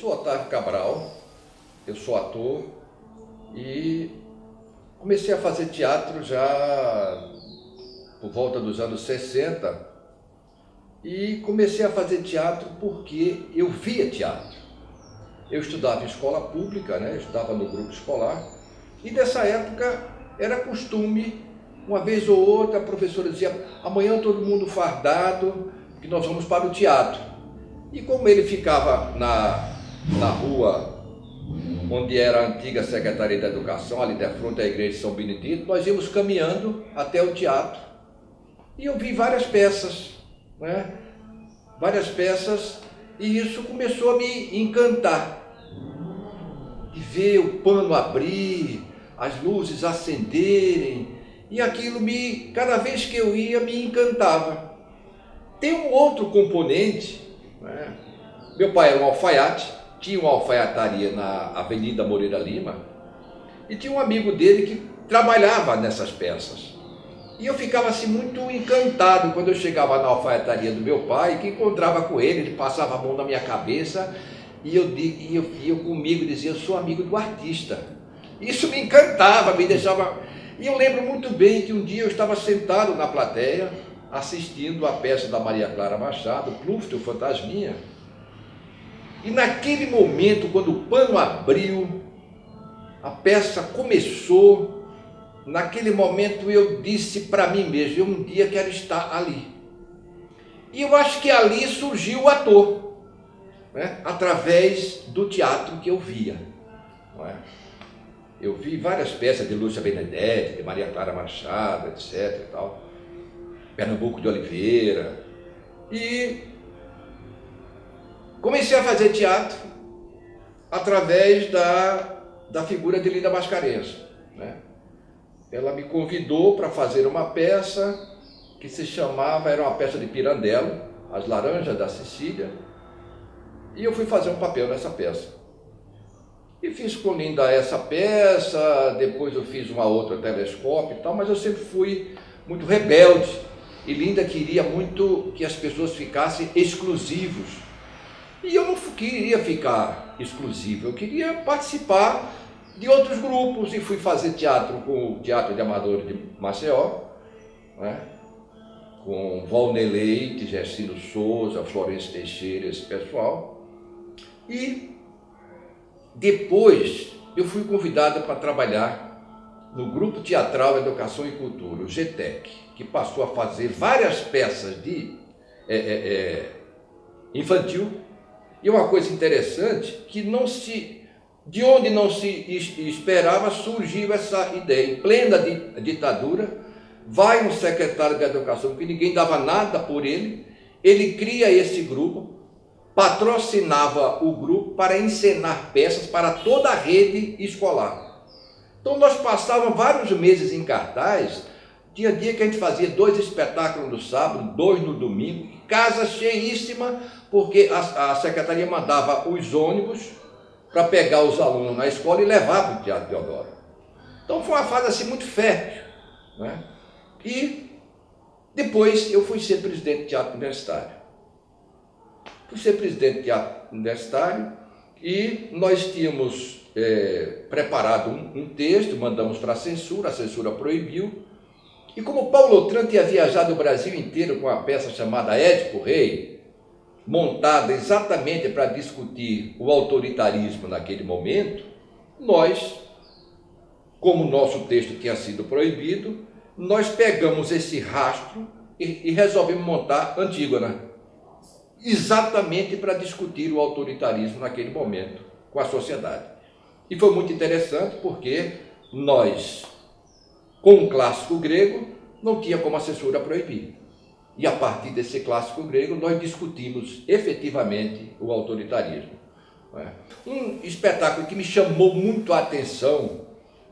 sou Otávio Cabral, eu sou ator e comecei a fazer teatro já por volta dos anos 60 e comecei a fazer teatro porque eu via teatro. Eu estudava em escola pública, né? Eu estudava no grupo escolar e nessa época era costume, uma vez ou outra, a professora dizia: amanhã todo mundo fardado, que nós vamos para o teatro. E como ele ficava na rua onde era a antiga Secretaria da Educação, ali de frente à igreja de São Benedito, nós íamos caminhando até o teatro. E eu vi várias peças, né? Várias peças, e isso começou a me encantar. De ver o pano abrir, as luzes acenderem, e aquilo cada vez que eu ia, me encantava. Tem um outro componente, né? Meu pai era um alfaiate, tinha uma alfaiataria na Avenida Moreira Lima, e tinha um amigo dele que trabalhava nessas peças. E eu ficava assim muito encantado quando eu chegava na alfaiataria do meu pai, que encontrava com ele, ele passava a mão na minha cabeça, e eu comigo dizia: eu sou amigo do artista. Isso me encantava, me deixava... E eu lembro muito bem que um dia eu estava sentado na plateia, assistindo a peça da Maria Clara Machado, Pluft, o Fantasminha. E naquele momento, quando o pano abriu, a peça começou, naquele momento eu disse para mim mesmo: eu um dia quero estar ali. E eu acho que ali surgiu o ator, né? Através do teatro que eu via, não é? Eu vi várias peças de Lúcia Benedetti, de Maria Clara Machado, etc. e tal, Pernambuco de Oliveira, e comecei a fazer teatro através da figura de Linda Mascarenhas, né? Ela me convidou para fazer uma peça que se chamava, era uma peça de Pirandello, As Laranjas da Sicília, e eu fui fazer um papel nessa peça. E fiz com Linda essa peça, depois eu fiz uma outra, Telescópio e tal, mas eu sempre fui muito rebelde, e Linda queria muito que as pessoas ficassem exclusivos. E eu não queria ficar exclusivo, eu queria participar de outros grupos, e fui fazer teatro com o Teatro de Amadores de Maceió, né? Com Valnei Leite, Gestino Souza, Florencio Teixeira, esse pessoal. E depois eu fui convidado para trabalhar no Grupo Teatral Educação e Cultura, o GTEC, que passou a fazer várias peças de infantil. E uma coisa interessante, que de onde não se esperava, surgiu essa ideia. Em plena ditadura, vai um secretário de Educação, que ninguém dava nada por ele, ele cria esse grupo, patrocinava o grupo para encenar peças para toda a rede escolar. Então nós passávamos vários meses em cartaz. Tinha dia que a gente fazia 2 espetáculos no sábado, 2 no domingo, casa cheíssima, porque a secretaria mandava os ônibus para pegar os alunos na escola e levar para o Teatro Deodoro. Então foi uma fase assim muito fértil, né? E depois eu fui ser presidente do Teatro Universitário. Fui ser presidente do Teatro Universitário e nós tínhamos preparado um texto, mandamos para a censura proibiu. E como Paulo Otran tinha viajado o Brasil inteiro com uma peça chamada Édipo Rei, montada exatamente para discutir o autoritarismo naquele momento, nós, como o nosso texto tinha sido proibido, nós pegamos esse rastro e resolvemos montar Antígona, exatamente para discutir o autoritarismo naquele momento com a sociedade. E foi muito interessante porque nós, com um clássico grego, não tinha como a censura proibir. E a partir desse clássico grego, nós discutimos efetivamente o autoritarismo. Um espetáculo que me chamou muito a atenção,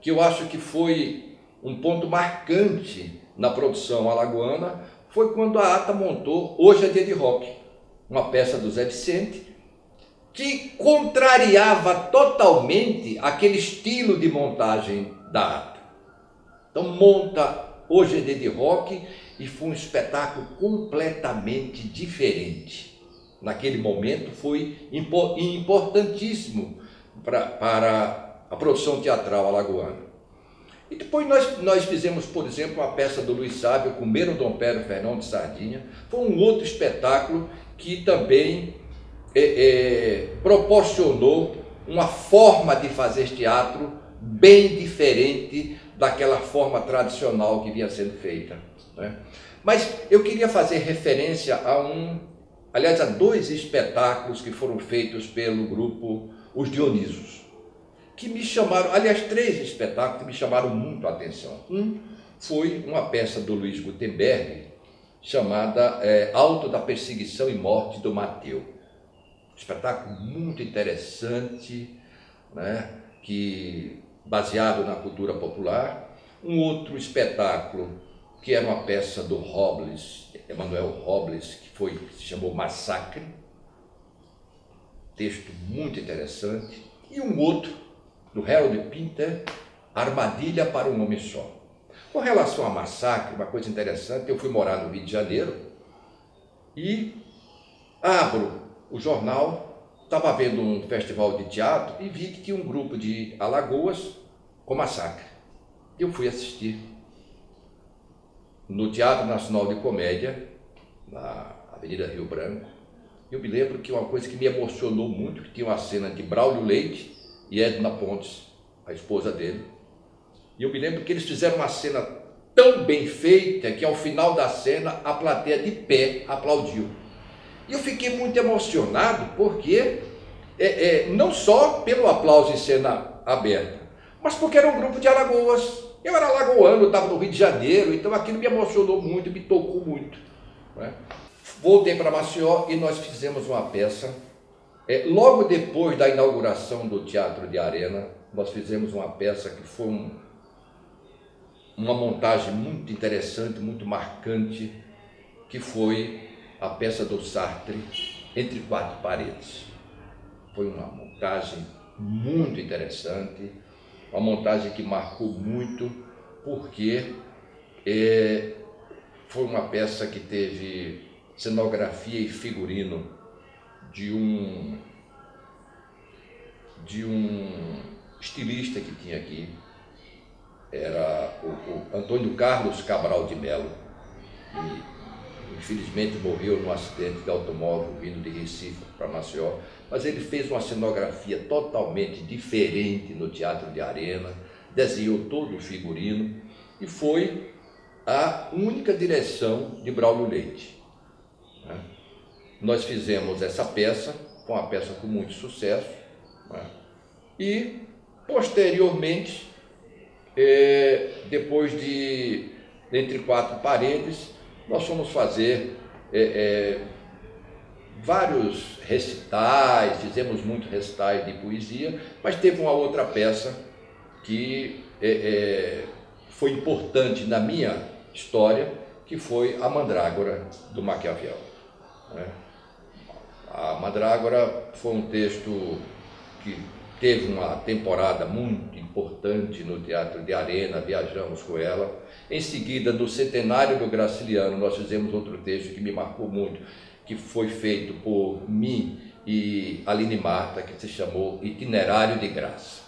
que eu acho que foi um ponto marcante na produção alagoana, foi quando a ATA montou Hoje é Dia de Rock, uma peça do Zé Vicente, que contrariava totalmente aquele estilo de montagem da ATA. Então monta Hoje é Dia de Rock, e foi um espetáculo completamente diferente. naquele momento, foi importantíssimo para a produção teatral alagoana. E depois nós fizemos, por exemplo, uma peça do Luiz Sábio, Comer o Dom Pedro Fernão de Sardinha. Foi um outro espetáculo que também proporcionou uma forma de fazer teatro bem diferente daquela forma tradicional que vinha sendo feita, né? Mas eu queria fazer referência a dois espetáculos que foram feitos pelo grupo Os Dionisos, que me chamaram, aliás, três espetáculos que me chamaram muito a atenção. Foi uma peça do Luiz Gutenberg, chamada Alto da Perseguição e Morte do Mateu. Espetáculo muito interessante, né, baseado na cultura popular. Um outro espetáculo que era uma peça do Robles, Emanuel Robles, que se chamou Massacre, texto muito interessante. E um outro, do Harold Pinter, Armadilha para um Homem Só. Com relação a Massacre, uma coisa interessante, eu fui morar no Rio de Janeiro e abro o jornal, estava vendo um festival de teatro e vi que tinha um grupo de Alagoas com Massacre. Eu fui assistir no Teatro Nacional de Comédia, na Avenida Rio Branco. Eu me lembro que uma coisa que me emocionou muito, que tinha uma cena de Braulio Leite e Edna Pontes, a esposa dele. E eu me lembro que eles fizeram uma cena tão bem feita que ao final da cena a plateia de pé aplaudiu. E eu fiquei muito emocionado porque, não só pelo aplauso em cena aberta, mas porque era um grupo de Alagoas. Eu era alagoano, eu estava no Rio de Janeiro, então aquilo me emocionou muito, me tocou muito, né? Voltei para Maceió e nós fizemos uma peça. Logo depois da inauguração do Teatro de Arena, nós fizemos uma peça que foi uma montagem muito interessante, muito marcante, que foi a peça do Sartre, Entre Quatro Paredes. Foi uma montagem muito interessante, uma montagem que marcou muito, porque foi uma peça que teve cenografia e figurino de um estilista que tinha aqui, era o Antônio Carlos Cabral de Melo, que infelizmente morreu num acidente de automóvel vindo de Recife para Maceió, mas ele fez uma cenografia totalmente diferente no Teatro de Arena, desenhou todo o figurino e foi a única direção de Braulio Leite, né? Nós fizemos essa peça, foi uma peça com muito sucesso, né? E posteriormente, depois de Entre Quatro Paredes, nós fomos fazer vários recitais, fizemos muitos recitais de poesia, mas teve uma outra peça que foi importante na minha história, que foi A Mandrágora, do Maquiavel, né? A Mandrágora foi um texto que teve uma temporada muito importante no Teatro de Arena, viajamos com ela. Em seguida, no centenário do Graciliano, nós fizemos outro texto que me marcou muito, que foi feito por mim e Aline Marta, que se chamou Itinerário de Graça.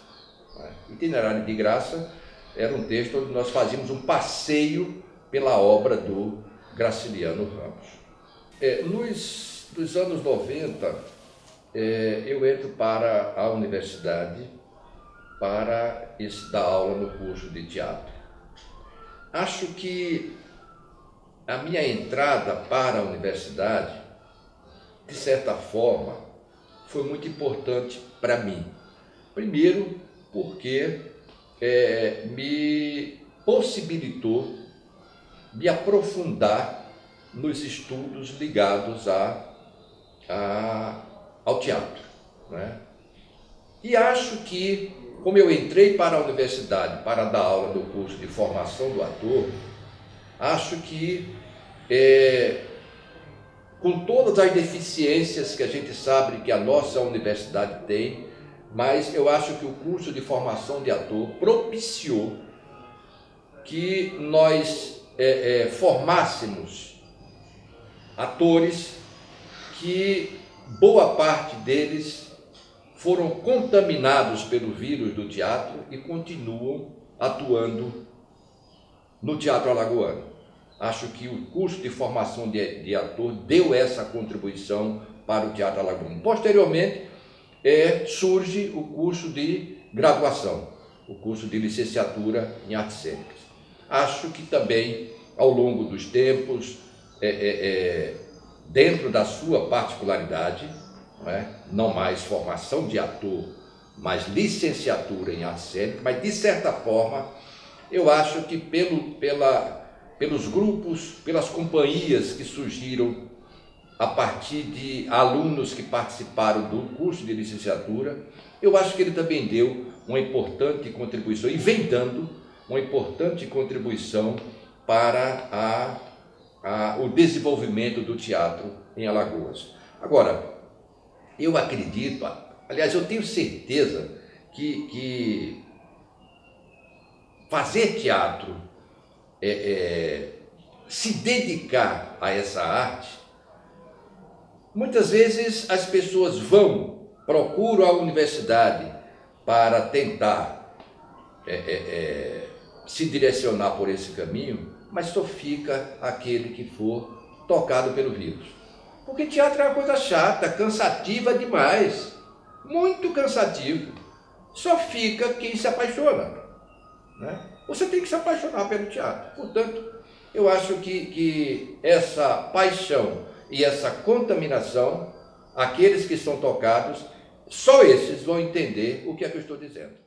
Itinerário de Graça era um texto onde nós fazíamos um passeio pela obra do Graciliano Ramos. Nos anos 90, eu entro para a universidade para dar aula no curso de teatro. Acho que a minha entrada para a universidade, de certa forma, foi muito importante para mim. Primeiro, porque me possibilitou me aprofundar nos estudos ligados ao teatro, né? E acho que, como eu entrei para a universidade para dar aula no curso de formação do ator, acho que, com todas as deficiências que a gente sabe que a nossa universidade tem, mas eu acho que o curso de formação de ator propiciou que nós formássemos atores que boa parte deles foram contaminados pelo vírus do teatro e continuam atuando no teatro alagoano. Acho que o curso de formação de ator deu essa contribuição para o teatro alagoano. Posteriormente, surge o curso de graduação, o curso de licenciatura em artes cênicas. Acho que também, ao longo dos tempos, dentro da sua particularidade, não mais formação de ator, mas licenciatura em artes cênicas, mas de certa forma, eu acho que pelos grupos, pelas companhias que surgiram a partir de alunos que participaram do curso de licenciatura, eu acho que ele também deu uma importante contribuição, e vem dando uma importante contribuição para o desenvolvimento do teatro em Alagoas. Agora, eu acredito, aliás, eu tenho certeza que fazer teatro, se dedicar a essa arte, muitas vezes as pessoas procuram a universidade para tentar se direcionar por esse caminho, mas só fica aquele que for tocado pelo vírus. Porque teatro é uma coisa chata, cansativa demais, muito cansativo. Só fica quem se apaixona, né? Você tem que se apaixonar pelo teatro. Portanto, eu acho que essa paixão e essa contaminação, aqueles que são tocados, só esses vão entender o que é que eu estou dizendo.